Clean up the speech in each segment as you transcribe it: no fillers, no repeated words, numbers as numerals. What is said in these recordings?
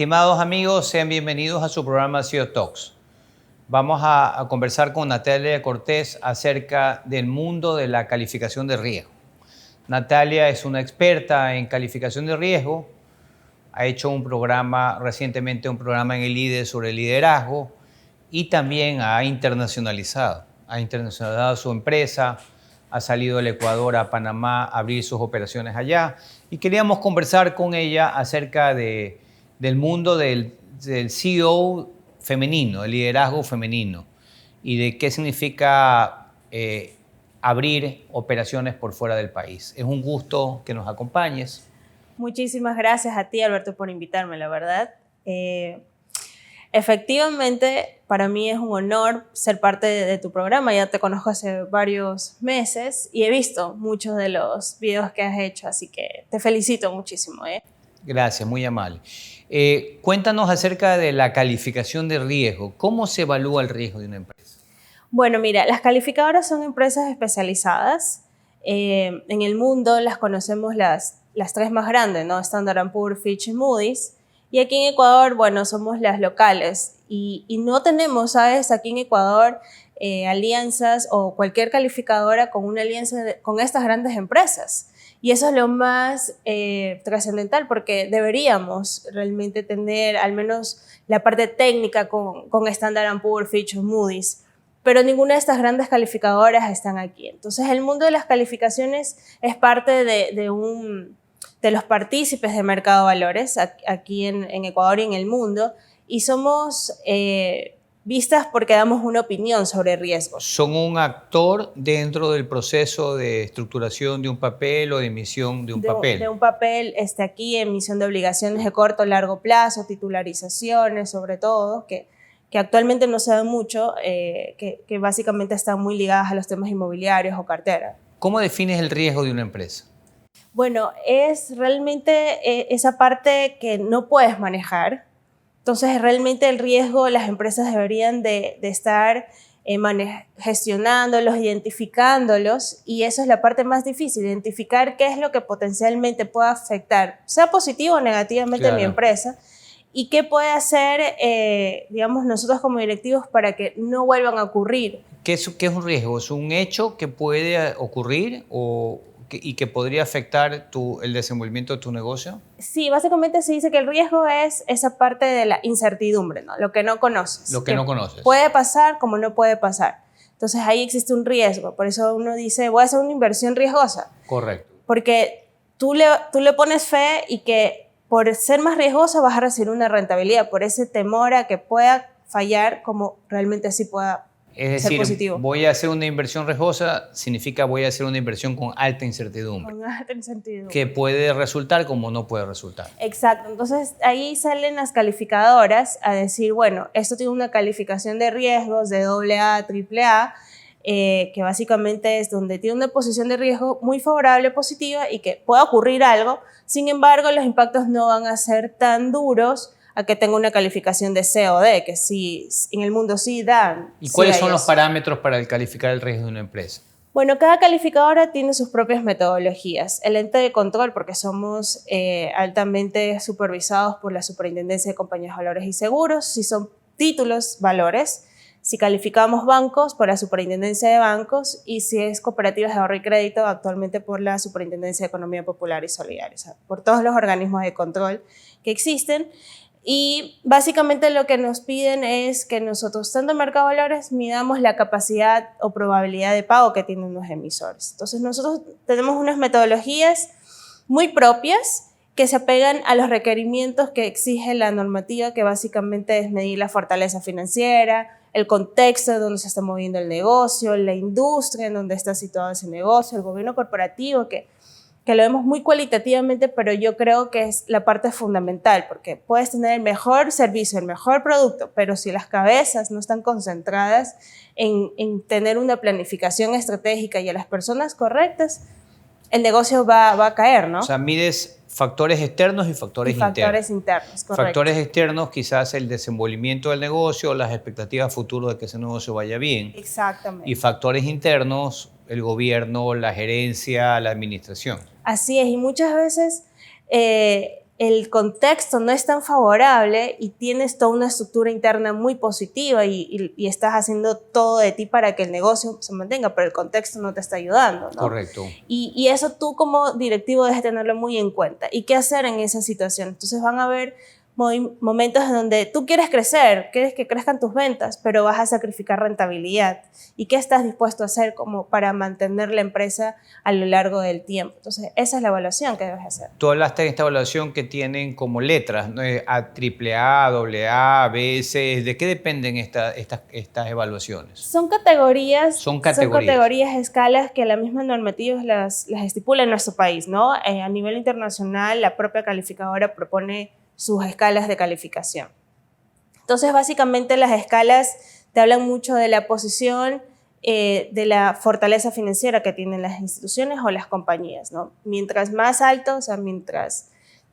Estimados amigos, sean bienvenidos a su programa CEO Talks. Vamos a conversar con Natalia Cortés acerca del mundo de la calificación de riesgo. Natalia es una experta en calificación de riesgo, ha hecho recientemente un programa en el IDE sobre liderazgo y también ha internacionalizado su empresa, ha salido del Ecuador a Panamá a abrir sus operaciones allá y queríamos conversar con ella acerca del mundo del CEO femenino, el liderazgo femenino y de qué significa abrir operaciones por fuera del país. Es un gusto que nos acompañes. Muchísimas gracias a ti, Alberto, por invitarme, la verdad. Efectivamente, para mí es un honor ser parte de tu programa. Ya te conozco hace varios meses y he visto muchos de los videos que has hecho, así que te felicito muchísimo. Gracias, muy amable. Cuéntanos acerca de la calificación de riesgo. ¿Cómo se evalúa el riesgo de una empresa? Bueno, mira, las calificadoras son empresas especializadas. En el mundo las conocemos las tres más grandes, ¿no? Standard & Poor's, Fitch y Moody's. Y aquí en Ecuador, bueno, somos las locales. Y no tenemos, ¿sabes? Aquí en Ecuador alianzas o cualquier calificadora con una alianza con estas grandes empresas. Y eso es lo más trascendental porque deberíamos realmente tener al menos la parte técnica con Standard & Poor's, Fitch o Moody's. Pero ninguna de estas grandes calificadoras están aquí. Entonces, el mundo de las calificaciones es parte de los partícipes de mercado de valores aquí en Ecuador y en el mundo, y somos vistas porque damos una opinión sobre riesgos. ¿Son un actor dentro del proceso de estructuración de un papel o de emisión de un papel? De un papel, aquí, emisión de obligaciones de corto o largo plazo, titularizaciones sobre todo, que actualmente no se ven mucho, que básicamente están muy ligadas a los temas inmobiliarios o cartera. ¿Cómo defines el riesgo de una empresa? Bueno, es realmente esa parte que no puedes manejar. Entonces, realmente el riesgo las empresas deberían de estar gestionándolos, identificándolos, y eso es la parte más difícil, identificar qué es lo que potencialmente puede afectar, sea positivo o negativamente a mi empresa, y qué puede hacer, digamos, nosotros como directivos para que no vuelvan a ocurrir. ¿Qué es un riesgo? ¿Es un hecho que puede ocurrir y que podría afectar el desenvolvimiento de tu negocio? Sí, básicamente se dice que el riesgo es esa parte de la incertidumbre, ¿no? Lo que no conoces. Lo que no conoces. Puede pasar como no puede pasar. Entonces ahí existe un riesgo. Por eso uno dice, voy a hacer una inversión riesgosa. Correcto. Porque tú le pones fe y que por ser más riesgosa vas a recibir una rentabilidad, por ese temor a que pueda fallar como realmente sí pueda ser positivo. Voy a hacer una inversión riesgosa significa voy a hacer una inversión con alta incertidumbre. Con alta incertidumbre. Que puede resultar como no puede resultar. Exacto. Entonces ahí salen las calificadoras a decir, bueno, esto tiene una calificación de riesgos de AA, AAA, que básicamente es donde tiene una posición de riesgo muy favorable, positiva, y que pueda ocurrir algo. Sin embargo, los impactos no van a ser tan duros a que tenga una calificación de C o D, que sí, en el mundo sí dan. ¿Y cuáles son los parámetros para calificar el riesgo de una empresa? Bueno, cada calificadora tiene sus propias metodologías. El ente de control, porque somos altamente supervisados por la Superintendencia de Compañías, Valores y Seguros, si son títulos, valores. Si calificamos bancos, por la Superintendencia de Bancos, y si es cooperativas de ahorro y crédito, actualmente por la Superintendencia de Economía Popular y Solidaria, o sea, por todos los organismos de control que existen. Y básicamente lo que nos piden es que nosotros, tanto en Mercado de Valores, midamos la capacidad o probabilidad de pago que tienen los emisores. Entonces nosotros tenemos unas metodologías muy propias que se apegan a los requerimientos que exige la normativa, que básicamente es medir la fortaleza financiera, el contexto en donde se está moviendo el negocio, la industria en donde está situado ese negocio, el gobierno corporativo, que lo vemos muy cualitativamente, pero yo creo que es la parte fundamental, porque puedes tener el mejor servicio, el mejor producto, pero si las cabezas no están concentradas en tener una planificación estratégica y a las personas correctas, el negocio va a caer, ¿no? O sea, mides factores externos y factores internos. Factores internos, correcto. Factores externos, quizás el desenvolvimiento del negocio, las expectativas futuras de que ese negocio vaya bien. Exactamente. Y factores internos, el gobierno, la gerencia, la administración. Así es, y muchas veces el contexto no es tan favorable y tienes toda una estructura interna muy positiva y estás haciendo todo de ti para que el negocio se mantenga, pero el contexto no te está ayudando, ¿no? Correcto. Y eso tú como directivo debes tenerlo muy en cuenta. ¿Y qué hacer en esa situación? Entonces van a haber momentos en donde tú quieres crecer, quieres que crezcan tus ventas, pero vas a sacrificar rentabilidad. ¿Y qué estás dispuesto a hacer como para mantener la empresa a lo largo del tiempo? Entonces, esa es la evaluación que debes hacer. Tú hablaste de esta evaluación que tienen como letras, ¿no? AAA, AA, B, C. ¿De qué dependen estas evaluaciones? Son categorías. Son categorías, escalas que la misma normativa las estipula en nuestro país, ¿no? A nivel internacional, la propia calificadora propone sus escalas de calificación. Entonces, básicamente las escalas te hablan mucho de la posición, de la fortaleza financiera que tienen las instituciones o las compañías, ¿no? Mientras más alto, o sea, mientras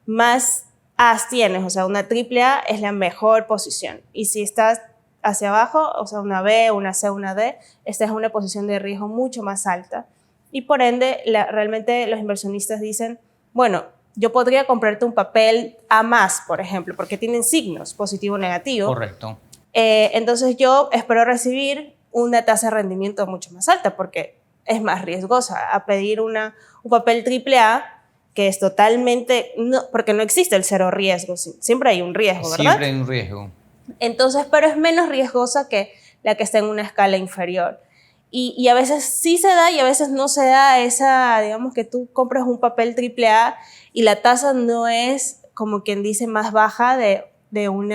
más A's tienes, o sea, una AAA es la mejor posición. Y si estás hacia abajo, o sea, una B, una C, una D, esta es una posición de riesgo mucho más alta. Y por ende, realmente los inversionistas dicen, bueno, yo podría comprarte un papel A+, por ejemplo, porque tienen signos positivo o negativo. Correcto. Entonces yo espero recibir una tasa de rendimiento mucho más alta porque es más riesgosa a pedir un papel AAA que es totalmente, porque no existe el cero riesgo, siempre hay un riesgo, ¿verdad? Siempre hay un riesgo. Entonces, pero es menos riesgosa que la que está en una escala inferior. Y a veces sí se da y a veces no se da esa, digamos que tú compras un papel AAA y la tasa no es, como quien dice, más baja de un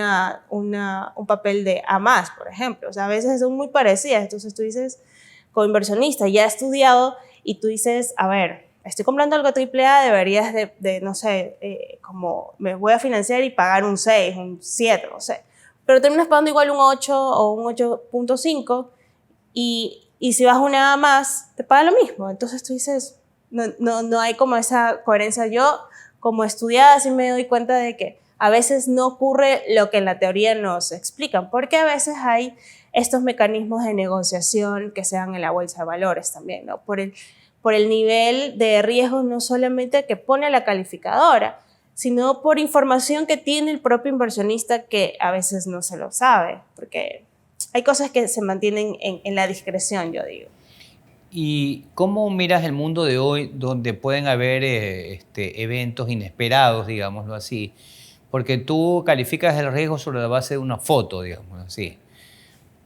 papel de A+, por ejemplo. O sea, a veces son muy parecidas. Entonces tú dices, como inversionista, ya he estudiado y tú dices, a ver, estoy comprando algo AAA, deberías no sé, como me voy a financiar y pagar un 6, un 7, no sé. Pero terminas pagando igual un 8 o un 8.5 y si vas una A+, te paga lo mismo. Entonces tú dices, no hay como esa coherencia. Yo, como estudiada, sí me doy cuenta de que a veces no ocurre lo que en la teoría nos explican, porque a veces hay estos mecanismos de negociación que se dan en la bolsa de valores también, ¿no? Por el nivel de riesgo no solamente que pone la calificadora, sino por información que tiene el propio inversionista que a veces no se lo sabe, porque hay cosas que se mantienen en la discreción, yo digo. ¿Y cómo miras el mundo de hoy donde pueden haber eventos inesperados, digámoslo así? Porque tú calificas el riesgo sobre la base de una foto, digamos así.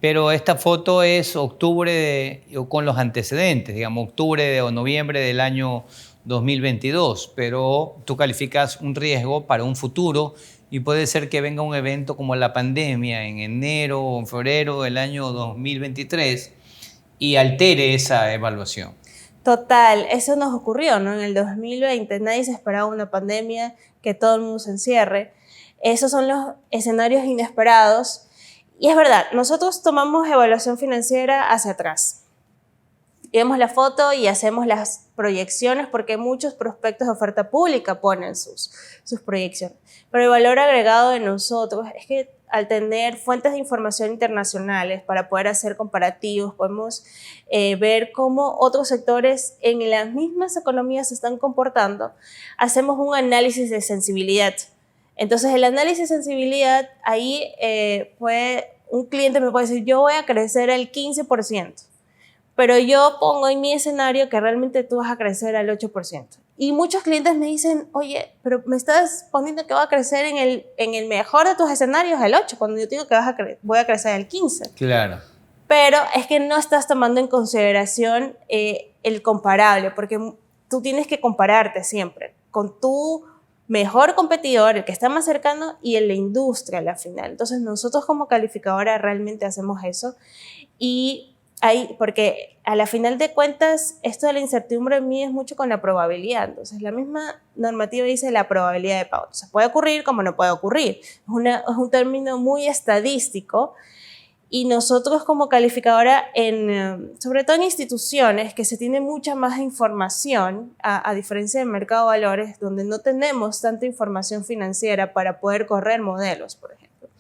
Pero esta foto es octubre con los antecedentes, digamos, octubre o noviembre del año 2022, pero tú calificas un riesgo para un futuro y puede ser que venga un evento como la pandemia en enero o en febrero del año 2023 y altere esa evaluación. Total, eso nos ocurrió, ¿no? En el 2020 nadie se esperaba una pandemia, que todo el mundo se encierre. Esos son los escenarios inesperados. Y es verdad, nosotros tomamos evaluación financiera hacia atrás. Vemos la foto y hacemos las proyecciones porque muchos prospectos de oferta pública ponen sus proyecciones. Pero el valor agregado de nosotros es que al tener fuentes de información internacionales para poder hacer comparativos, podemos ver cómo otros sectores en las mismas economías se están comportando. Hacemos un análisis de sensibilidad. Entonces, el análisis de sensibilidad, ahí un cliente me puede decir, yo voy a crecer al 15%, pero yo pongo en mi escenario que realmente tú vas a crecer al 8%. Y muchos clientes me dicen, oye, pero me estás poniendo que va a crecer en el mejor de tus escenarios el 8%, cuando yo te digo que voy a crecer al 15%. Claro. Pero es que no estás tomando en consideración el comparable, porque tú tienes que compararte siempre con tu mejor competidor, el que está más cercano, y en la industria a la final. Entonces nosotros como calificadora realmente hacemos eso porque a la final de cuentas esto de la incertidumbre en mí es mucho con la probabilidad. Entonces la misma normativa dice la probabilidad de pago. Entonces puede ocurrir como no puede ocurrir. Es un término muy estadístico. Y nosotros como calificadora, sobre todo en instituciones que se tiene mucha más información, a diferencia del mercado de valores, donde no tenemos tanta información financiera para poder correr modelos, por ejemplo.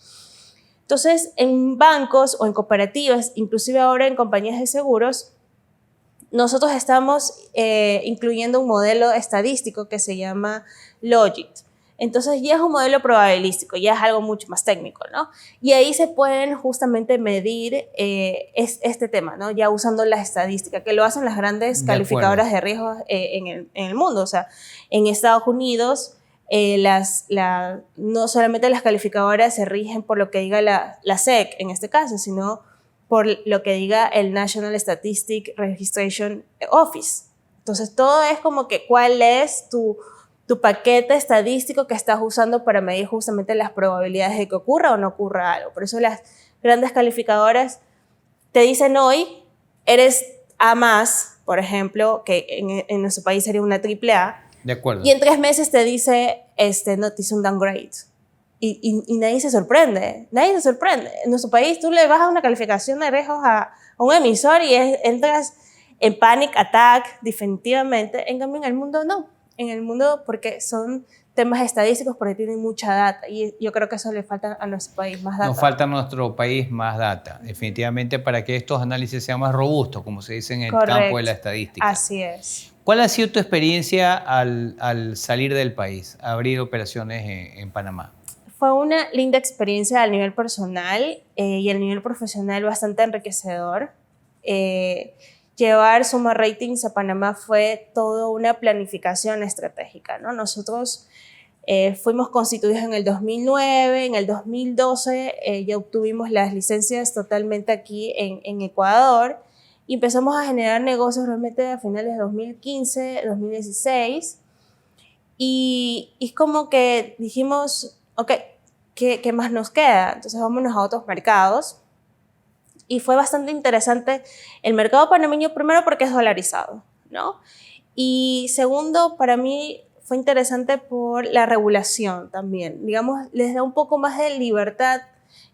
Entonces, en bancos o en cooperativas, inclusive ahora en compañías de seguros, nosotros estamos incluyendo un modelo estadístico que se llama Logit. Entonces ya es un modelo probabilístico, ya es algo mucho más técnico, ¿no? Y ahí se pueden justamente medir este tema, ¿no? Ya usando la estadística, que lo hacen las grandes calificadoras de riesgo en el mundo. O sea, en Estados Unidos, no solamente las calificadoras se rigen por lo que diga la SEC en este caso, sino por lo que diga el National Statistic Registration Office. Entonces, todo es como que cuál es tu paquete estadístico que estás usando para medir justamente las probabilidades de que ocurra o no ocurra algo. Por eso las grandes calificadoras te dicen hoy, eres A+, por ejemplo, que en nuestro país sería una AAA. De acuerdo. Y en 3 meses te dice, no, te hizo un downgrade. Y nadie se sorprende. Nadie se sorprende. En nuestro país tú le bajas una calificación de riesgos a un emisor y entras en panic attack definitivamente. En cambio, en el mundo no. En el mundo porque son temas estadísticos, porque tienen mucha data y yo creo que eso le falta a nuestro país, más data. Nos falta a nuestro país más data, definitivamente, para que estos análisis sean más robustos, como se dice en el campo de la estadística. Así es. ¿Cuál ha sido tu experiencia al salir del país, a abrir operaciones en Panamá? Fue una linda experiencia al nivel personal y al nivel profesional bastante enriquecedor. Llevar Suma Ratings a Panamá fue toda una planificación estratégica, ¿no? Nosotros fuimos constituidos en el 2009, en el 2012 ya obtuvimos las licencias totalmente aquí en Ecuador y empezamos a generar negocios realmente a finales de 2015, 2016 y es como que dijimos, ok, ¿qué más nos queda? Entonces vámonos a otros mercados. Y fue bastante interesante el mercado panameño, primero porque es dolarizado, ¿no? Y segundo, para mí fue interesante por la regulación también. Digamos, les da un poco más de libertad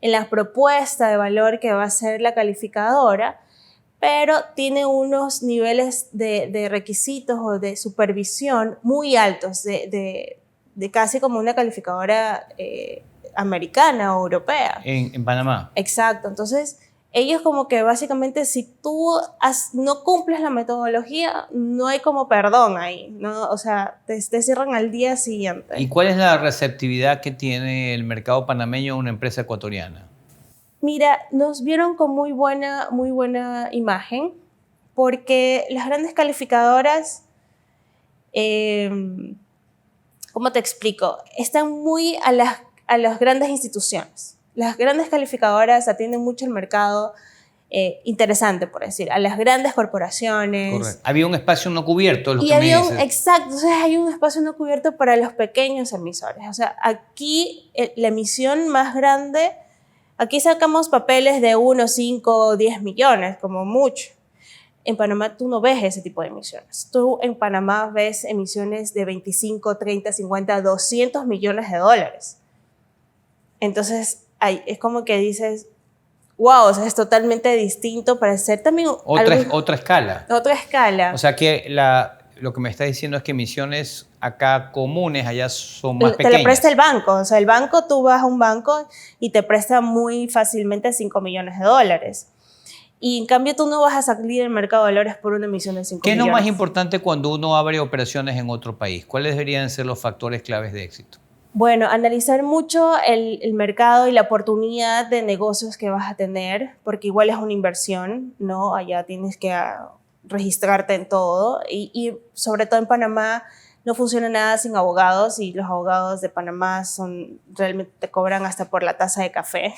en la propuesta de valor que va a ser la calificadora, pero tiene unos niveles de requisitos o de supervisión muy altos, de casi como una calificadora americana o europea. En Panamá. Exacto, entonces ellos como que básicamente si tú no cumples la metodología, no hay como perdón ahí, ¿no? O sea, te cierran al día siguiente. ¿Y cuál es la receptividad que tiene el mercado panameño a una empresa ecuatoriana? Mira, nos vieron con muy buena imagen, porque las grandes calificadoras, ¿cómo te explico? Están muy a las grandes instituciones. Las grandes calificadoras atienden mucho el mercado interesante, por decir, a las grandes corporaciones. Correcto. Había un espacio no cubierto, Exacto, entonces hay un espacio no cubierto para los pequeños emisores. O sea, aquí la emisión más grande, aquí sacamos papeles de 1, 5, 10 millones, como mucho. En Panamá tú no ves ese tipo de emisiones. Tú en Panamá ves emisiones de 25, 30, 50, 200 millones de dólares. Entonces, es como que dices, wow, o sea, es totalmente distinto para ser también otra escala. Otra escala. O sea que lo que me está diciendo es que emisiones acá comunes, allá son más pequeñas. Te le presta el banco. O sea, el banco, tú vas a un banco y te presta muy fácilmente 5 millones de dólares. Y en cambio tú no vas a salir del mercado de valores por una emisión de 5 millones. ¿Qué es lo más importante cuando uno abre operaciones en otro país? ¿Cuáles deberían ser los factores claves de éxito? Bueno, analizar mucho el mercado y la oportunidad de negocios que vas a tener, porque igual es una inversión, ¿no? Allá tienes que registrarte en todo y sobre todo en Panamá no funciona nada sin abogados y los abogados de Panamá realmente te cobran hasta por la taza de café,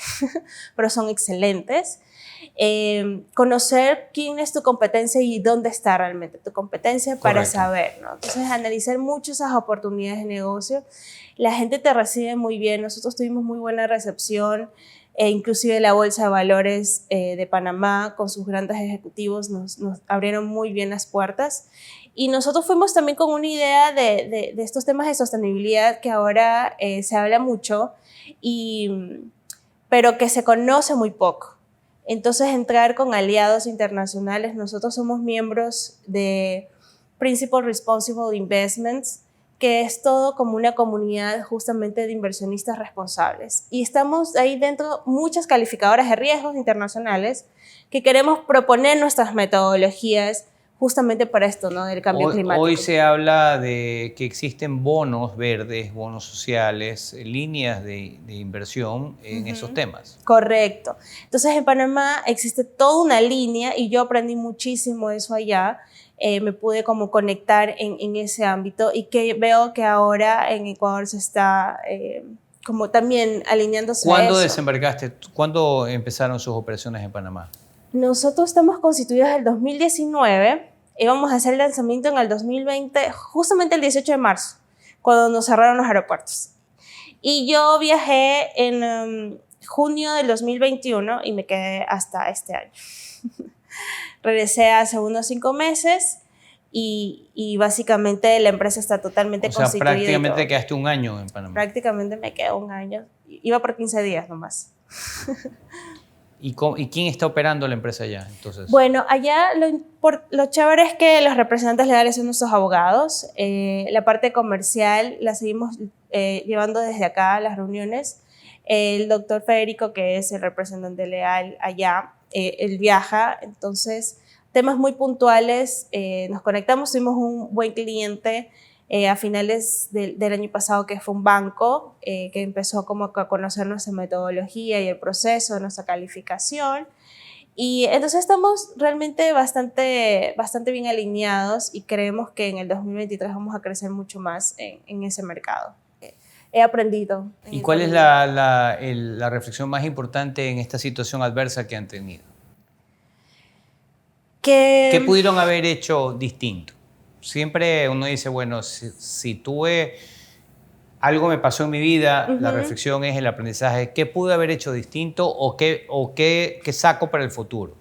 pero son excelentes. Conocer quién es tu competencia y dónde está realmente tu competencia para saber, ¿no? Entonces, analizar mucho esas oportunidades de negocio. La gente te recibe muy bien, nosotros tuvimos muy buena recepción, inclusive la Bolsa de Valores de Panamá con sus grandes ejecutivos nos abrieron muy bien las puertas y nosotros fuimos también con una idea de estos temas de sostenibilidad que ahora se habla mucho, pero que se conoce muy poco. Entonces, entrar con aliados internacionales, nosotros somos miembros de Principal Responsible Investments, que es todo como una comunidad justamente de inversionistas responsables. Y estamos ahí dentro muchas calificadoras de riesgos internacionales que queremos proponer nuestras metodologías justamente para esto, ¿no? Del cambio climático. Hoy se habla de que existen bonos verdes, bonos sociales, líneas de inversión en esos temas. Correcto. Entonces en Panamá existe toda una línea y yo aprendí muchísimo eso allá. Me pude como conectar en ese ámbito y que veo que ahora en Ecuador se está como también alineándose a eso. ¿Cuándo desembarcaste? ¿Cuándo empezaron sus operaciones en Panamá? Nosotros estamos constituidos en el 2019, íbamos a hacer el lanzamiento en el 2020, justamente el 18 de marzo, cuando nos cerraron los aeropuertos. Y yo viajé en junio del 2021 y me quedé hasta este año. Regresé hace unos 5 meses y básicamente la empresa está totalmente constituida. Prácticamente quedaste un año en Panamá. Prácticamente me quedé un año. Iba por 15 días nomás. ¿Y quién está operando la empresa allá? Entonces? Bueno, allá lo chévere es que los representantes legales son nuestros abogados. La parte comercial la seguimos llevando desde acá, las reuniones. El doctor Federico, que es el representante legal allá, él viaja. Entonces, temas muy puntuales, nos conectamos, tuvimos un buen cliente a finales del año pasado, que fue un banco que empezó como a conocer nuestra metodología y el proceso de nuestra calificación. Y entonces estamos realmente bastante bien alineados y creemos que en el 2023 vamos a crecer mucho más en ese mercado. He aprendido. ¿Y cuál es la reflexión más importante en esta situación adversa que han tenido? ¿Qué pudieron haber hecho distinto? Siempre uno dice, bueno, si tuve algo me pasó en mi vida, la reflexión es el aprendizaje. ¿Qué pude haber hecho distinto o qué saco para el futuro?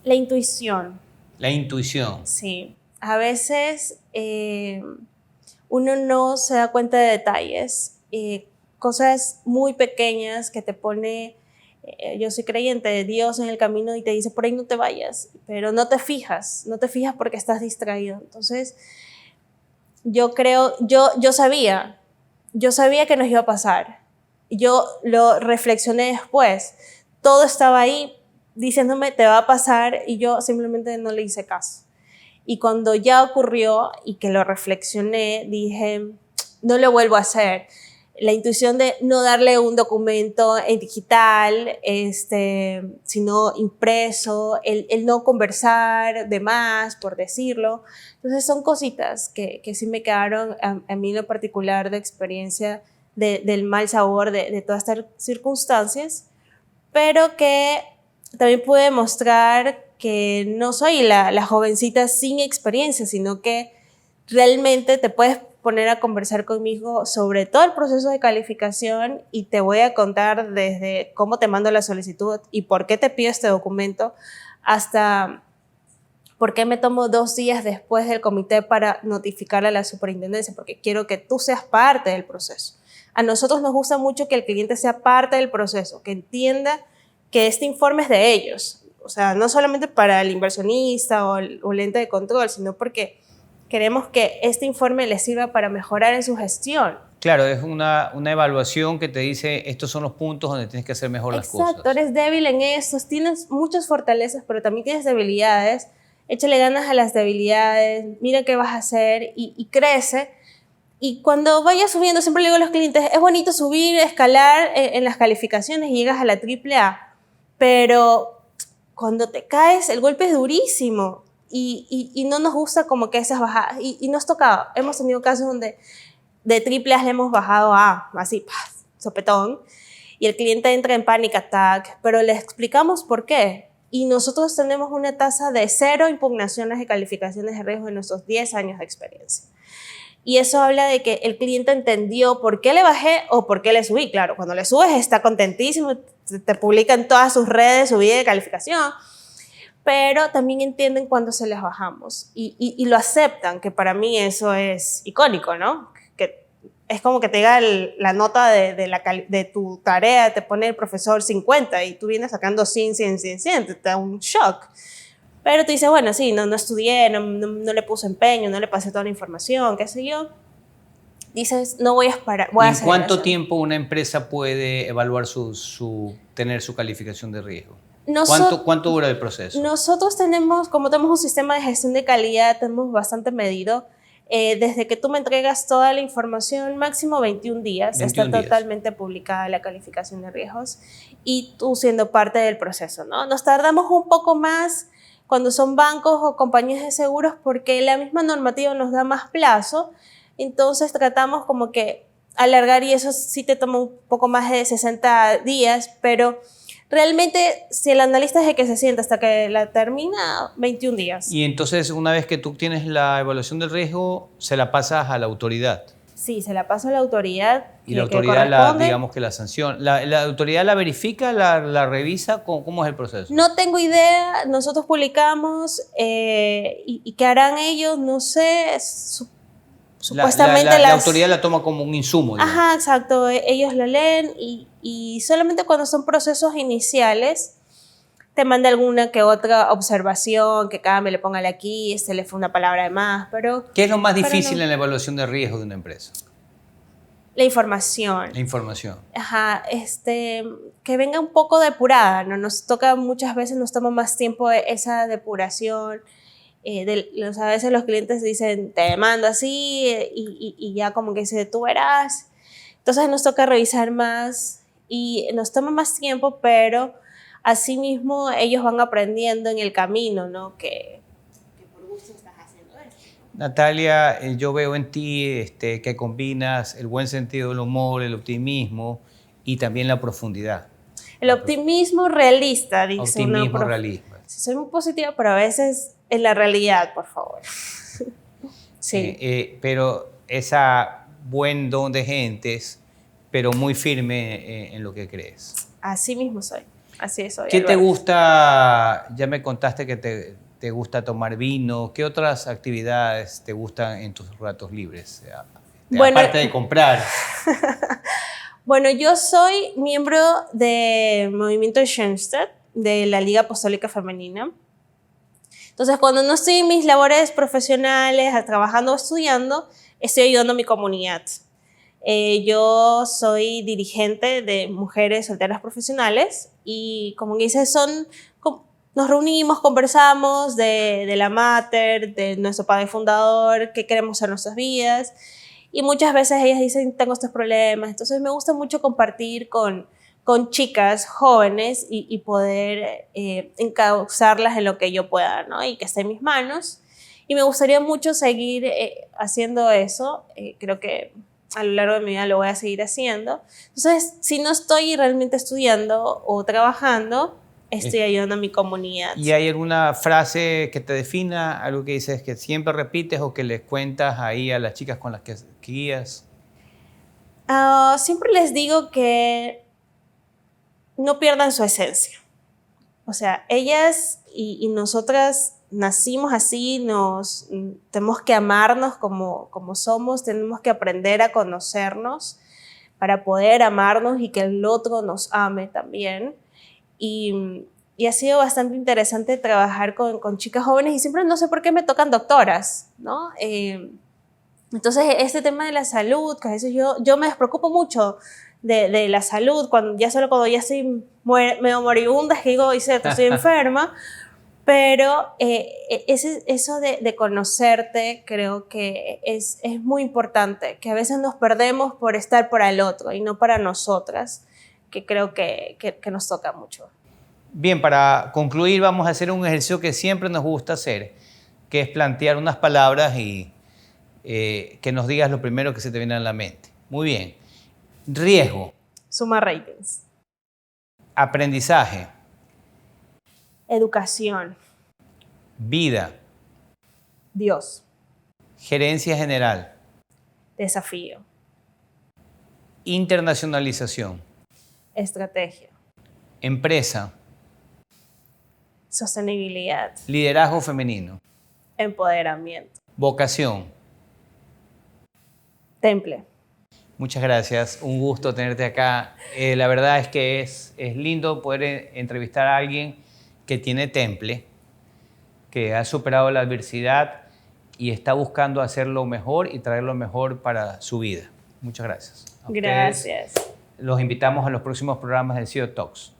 La intuición. La intuición. Sí. A veces uno no se da cuenta de detalles, cosas muy pequeñas que te pone... yo soy creyente de Dios en el camino y te dice, por ahí no te vayas, pero no te fijas porque estás distraído. Entonces, yo sabía que nos iba a pasar. Yo lo reflexioné después. Todo estaba ahí diciéndome, te va a pasar, y yo simplemente no le hice caso. Y cuando ya ocurrió y que lo reflexioné, dije, no lo vuelvo a hacer. La intuición de no darle un documento en digital, sino impreso, el no conversar de más, por decirlo. Entonces son cositas que sí me quedaron a mí en lo particular de experiencia del mal sabor de todas estas circunstancias, pero que también pude mostrar que no soy la jovencita sin experiencia, sino que realmente te puedes poner a conversar conmigo sobre todo el proceso de calificación y te voy a contar desde cómo te mando la solicitud y por qué te pido este documento, hasta por qué me tomo 2 días después del comité para notificarle a la superintendencia, porque quiero que tú seas parte del proceso. A nosotros nos gusta mucho que el cliente sea parte del proceso, que entienda que este informe es de ellos. O sea, no solamente para el inversionista o el ente de control, sino porque queremos que este informe les sirva para mejorar en su gestión. Claro, es una evaluación que te dice, estos son los puntos donde tienes que hacer mejor las cosas. Exacto, eres débil en estos, tienes muchas fortalezas, pero también tienes debilidades. Échale ganas a las debilidades, mira qué vas a hacer y crece. Y cuando vayas subiendo, siempre le digo a los clientes, es bonito subir, escalar en las calificaciones y llegas a la AAA, pero cuando te caes, el golpe es durísimo. Y no nos gusta como que esas bajadas, y nos tocado, hemos tenido casos donde de AAA le hemos bajado a así, sopetón, y el cliente entra en panic attack, pero le explicamos por qué, y nosotros tenemos una tasa de 0 impugnaciones de calificaciones de riesgo en nuestros 10 años de experiencia. Y eso habla de que el cliente entendió por qué le bajé o por qué le subí. Claro, cuando le subes está contentísimo, te publica en todas sus redes su vida de calificación, pero también entienden cuando se les bajamos y lo aceptan, que para mí eso es icónico, ¿no? Que es como que te diga la nota de tu tarea, te pone el profesor 50 y tú vienes sacando 100, te da un shock. Pero tú dices, bueno, sí, no estudié, no le puse empeño, no le pasé toda la información, qué sé yo. Dices, no voy a esperar, voy a hacer. ¿En cuánto tiempo una empresa puede evaluar tener su calificación de riesgo? ¿Cuánto dura el proceso? Nosotros tenemos, como tenemos un sistema de gestión de calidad, tenemos bastante medido. Desde que tú me entregas toda la información, máximo 21 días, 21 está días. totalmente publicada la calificación de riesgos y tú siendo parte del proceso, ¿no? Nos tardamos un poco más cuando son bancos o compañías de seguros porque la misma normativa nos da más plazo, entonces tratamos como que alargar y eso sí te toma un poco más de 60 días, pero realmente, si el analista es el que se sienta hasta que la termina, 21 días. Y entonces, una vez que tú tienes la evaluación del riesgo, se la pasas a la autoridad. Sí, se la paso a la autoridad. Y la que autoridad, corresponde. digamos que la sanción. ¿La autoridad la verifica, la revisa? ¿Cómo es el proceso? No tengo idea, nosotros publicamos y qué harán ellos, no sé. Supuestamente la autoridad la toma como un insumo, digamos. Ajá, exacto. Ellos lo leen y solamente cuando son procesos iniciales te manda alguna que otra observación, que cambie, le póngale aquí, le fue una palabra de más, pero... ¿Qué es lo más pero difícil no. en la evaluación de riesgo de una empresa? La información. La información. Ajá, que venga un poco depurada, ¿no? Nos toca muchas veces, nos toma más tiempo esa depuración. A veces los clientes dicen, te mando así y ya como que dice, tú verás. Entonces nos toca revisar más y nos toma más tiempo, pero asimismo ellos van aprendiendo en el camino, ¿no? Que por gusto estás haciendo esto, ¿no? Natalia, yo veo en ti que combinas el buen sentido del humor, el optimismo y también la profundidad. El optimismo realista, dice optimismo realista. Sí, soy muy positiva, pero a veces en la realidad, por favor. Sí. Pero esa buen don de gentes, pero muy firme en lo que crees. Así mismo soy. Así soy. ¿Qué te gusta? Ya me contaste que te gusta tomar vino. ¿Qué otras actividades te gustan en tus ratos libres? Bueno, aparte de comprar. Bueno, yo soy miembro del movimiento Schoenstatt, de la Liga Apostólica Femenina. Entonces, cuando no estoy en mis labores profesionales, trabajando o estudiando, estoy ayudando a mi comunidad. Yo soy dirigente de mujeres solteras profesionales y, como dice, nos reunimos, conversamos de la mater, de nuestro padre fundador, qué queremos en nuestras vidas. Y muchas veces ellas dicen, tengo estos problemas. Entonces me gusta mucho compartir con chicas jóvenes y poder encauzarlas en lo que yo pueda, ¿no? Y que esté en mis manos. Y me gustaría mucho seguir haciendo eso. Creo que a lo largo de mi vida lo voy a seguir haciendo. Entonces, si no estoy realmente estudiando o trabajando, estoy ayudando a mi comunidad. ¿Y hay alguna frase que te defina, algo que dices que siempre repites o que les cuentas ahí a las chicas con las que guías? Siempre les digo que no pierdan su esencia. O sea, ellas y nosotras nacimos así, tenemos que amarnos como somos, tenemos que aprender a conocernos para poder amarnos y que el otro nos ame también. Y ha sido bastante interesante trabajar con chicas jóvenes y siempre no sé por qué me tocan doctoras, ¿no? Entonces, este tema de la salud, que a veces yo me despreocupo mucho de la salud, cuando ya estoy medio moribunda, es que digo, estoy enferma, pero eso de conocerte creo que es muy importante, que a veces nos perdemos por estar para el otro y no para nosotras, que creo que nos toca mucho. Bien, para concluir vamos a hacer un ejercicio que siempre nos gusta hacer, que es plantear unas palabras y que nos digas lo primero que se te viene a la mente. Muy bien. Riesgo. Suma ratings. Aprendizaje. Educación. Vida. Dios. Gerencia general. Desafío. Internacionalización. Estrategia. Empresa. Sostenibilidad. Liderazgo femenino. Empoderamiento. Vocación. Temple. Muchas gracias, un gusto tenerte acá. La verdad es que es lindo poder entrevistar a alguien que tiene temple, que ha superado la adversidad y está buscando hacerlo mejor y traer lo mejor para su vida. Muchas gracias. Gracias. Los invitamos a los próximos programas de CEO Talks.